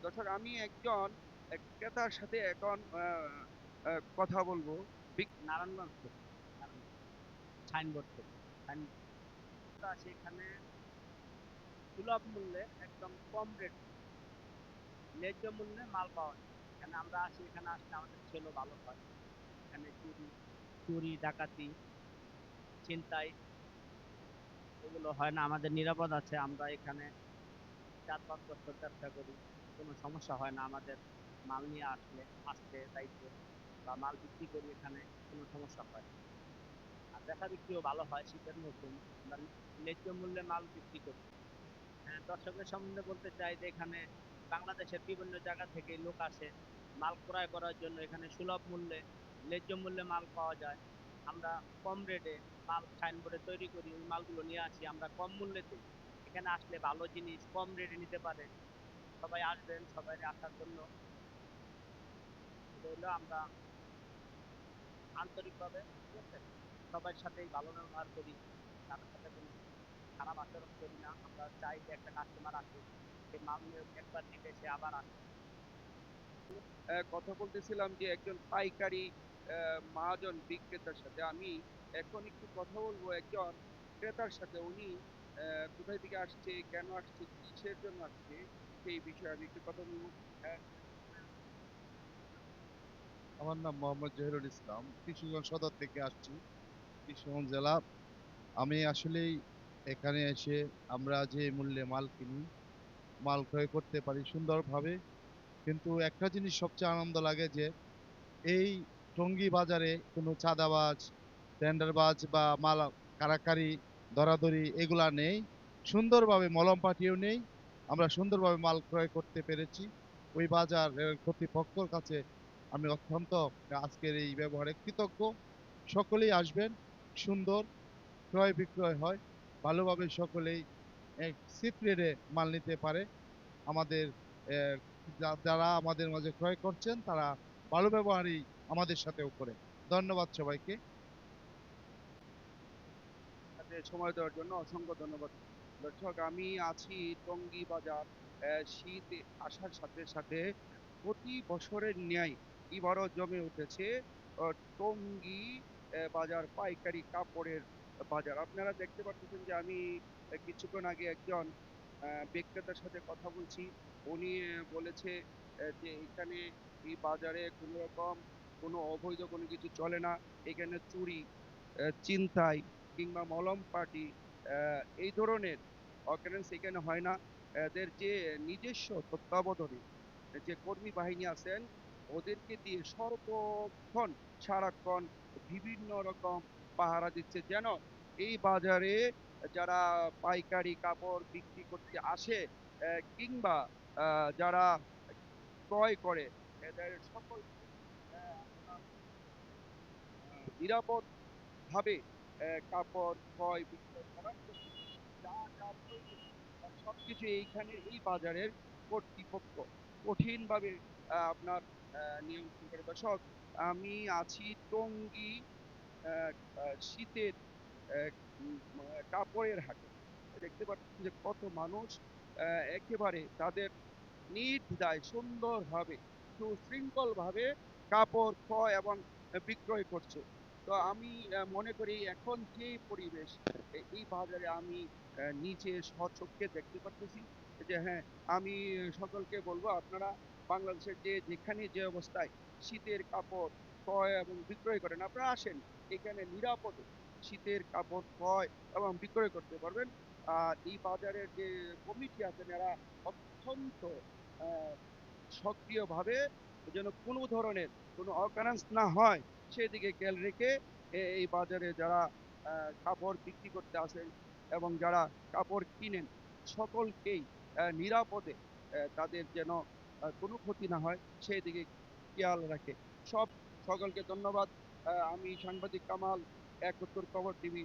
দর্শক আমি একজন ক্রেতার সাথে এখন কথা বলবো। নারায়ণগঞ্জ থেকে, নারায়ণগঞ্জ সাইনবোর্ড থেকে। সাইনবোর্ড সেখানে সুলভ মূল্যে একদম কম রেট, ন্যায্য মূল্যে মাল পাওয়া যায়। এখানে আমরা আসি, এখানে আসলে আমাদের সেলও ভালো হয়। এখানে চুরি চুরি ডাকাতি ছিনতাই এগুলো হয় না, আমাদের নিরাপদ আছে। আমরা এখানে 4-5 বছর ব্যবসা করি, কোনো সমস্যা হয় না আমাদের। মাল নিয়ে আসতে চাইতে বা মাল বিক্রি করি, এখানে কোনো সমস্যা হয় না। আর বেচা বিক্রিও ভালো হয়। শীতের মৌসুম, আমরা ন্যায্য মূল্যে মাল বিক্রি করি। হ্যাঁ, দর্শকের সম্বন্ধে বলতে চাই যে এখানে বাংলাদেশের বিভিন্ন জায়গা থেকে লোক আসে মাল ক্রয় করার জন্য। এখানে সুলভ মূল্যে, ন্যায্য মূল্যে মাল পাওয়া যায়। আমরা কম রেটে মাল সাইনবোর্ডে তৈরি করি, ওই মালগুলো নিয়ে আসি, আমরা কম মূল্যে দিই। এখানে আসলে ভালো জিনিস কম রেটে নিতে পারে। সবাই আসবেন, সবাই আসার জন্য রইল। আমরা আন্তরিকভাবে, ঠিক আছে, সবার সাথেই ভালো ব্যবহার করি, কারোর সাথে কোনো খারাপ আচরণ করি না। আমরা চাই যে একটা কাস্টমার আসুক, সে মাল নিয়ে একবার নিলে সে আবার আসে। কথা বলতেছিলাম যে একজন পাইকারি মহাজন বিক্রেতার সাথে। আমি এখন একটু কথা বলবো একজন ক্রেতার সাথে। উনি কোথায় থেকে আসছে, কেন আসছে, কিসের জন্য আসছে, সেই বিষয়ে আমি একটু কথা বলবো। আহ, আমার নাম মোহাম্মদ জহিরুল ইসলাম, কিশোরগঞ্জ সদর থেকে আসছি, কিশোরগঞ্জ জেলা। আমি আসলেই এখানে এসে আমরা যে মূল্যে মাল কিনি, মাল ক্রয় করতে পারি সুন্দরভাবে। কিন্তু একটা জিনিস সবচেয়ে আনন্দ লাগে যে এই টঙ্গী বাজারে কোনো চাঁদাবাজ, টেন্ডারবাজ বা মাল কারাকারি, ধরাধরি এগুলা নেই। সুন্দরভাবে মলম পাঠিয়েও নেই, আমরা সুন্দরভাবে মাল ক্রয় করতে পেরেছি। ওই বাজার কর্তৃপক্ষের কাছে আমি অত্যন্ত আজকের এই ব্যবহারে কৃতজ্ঞ। সকলেই আসবেন, সুন্দর ক্রয় বিক্রয় হয় ভালোভাবে, সকলেই চিপ রেটে মাল নিতে পারে। আমাদের আহ, যারা আমাদের মাঝে ক্রয় করছেন তারা ভালো ব্যবহারই আমাদের সাথেও করে। ধন্যবাদ সবাইকে। সাথে সময় দেওয়ার জন্য অসংখ্য ধন্যবাদ। দর্শক আমি আছি টঙ্গী বাজার। শীত আসার সাথে সাথে প্রতি বছরের ন্যায় এবারও জমে উঠেছে টঙ্গী বাজার, পাইকারি কাপড়ের বাজার। আপনারা দেখতে পাচ্ছেন যে আমি কিছুক্ষণ আগে একজন বিক্রেতার সাথে কথা বলছি। উনি বলেছে যে এখানে এই বাজারে কোনো রকম কোনো অবৈধ কোনো কিছু চলে না। এখানে চুরি, ছিনতাই কিংবা মলম পার্টি এই ধরনের অকারেন্স এখানে হয় না। এদের যে নিজস্ব তত্ত্বাবধানে যে কর্মী বাহিনী আছেন, ওদেরকে দিয়ে সর্বক্ষণ সারাক্ষণ বিভিন্ন রকম পাহারা দিচ্ছে, যেন এই বাজারে যারা পাইকারি কাপড় বিক্রি করতে আসে কিংবা যারা ক্রয় করে, এদের সকল নিরাপদ ভাবে কাপড় ক্রয় বিক্রয় করার জন্য যা যা প্রয়োজন সবকিছু এইখানে এই বাজারের কর্তৃপক্ষ কঠিনভাবে আপনার নিয়ন্ত্রণ করে। দর্শক আমি আছি টঙ্গী আহ, শীতের আহ, কাপড়ের হাটে। দেখতে পাচ্ছেন যে কত মানুষ একেবারে তাদের নির্দ্বিধায় সুন্দরভাবে সুশৃঙ্খল ভাবে কাপড় ক্রয় এবং বিক্রয় করছে। তো আমি মনে করি এখন যে পরিবেশ এই বাজারে আমি নিজে স্বচক্ষে দেখতে পারতেছি যে হ্যাঁ, আমি সকলকে বলবো আপনারা বাংলাদেশের যে যেখানে যে অবস্থায় শীতের কাপড় ক্রয় এবং বিক্রয় করেন, আপনারা আসেন, এখানে নিরাপদে শীতের কাপড় ক্রয় এবং বিক্রয় করতে পারবেন। আর এই বাজারের যে কমিটি আছেন, এরা অত্যন্ত আহ, সক্রিয়ভাবে যেন কোনো ধরনের কোনো অকারেন্স না হয় সেদিকে খেয়াল রেখে এই বাজারে যারা কাপড় বিক্রি করতে আসেন এবং যারা কাপড় কিনেন, সকলকেই নিরাপদে তাদের যেন কোনো ক্ষতি না হয় সেই দিকে খেয়াল রাখে। সব সকলকে ধন্যবাদ। আমি সাংবাদিক কামাল, 71 খবর টিভি।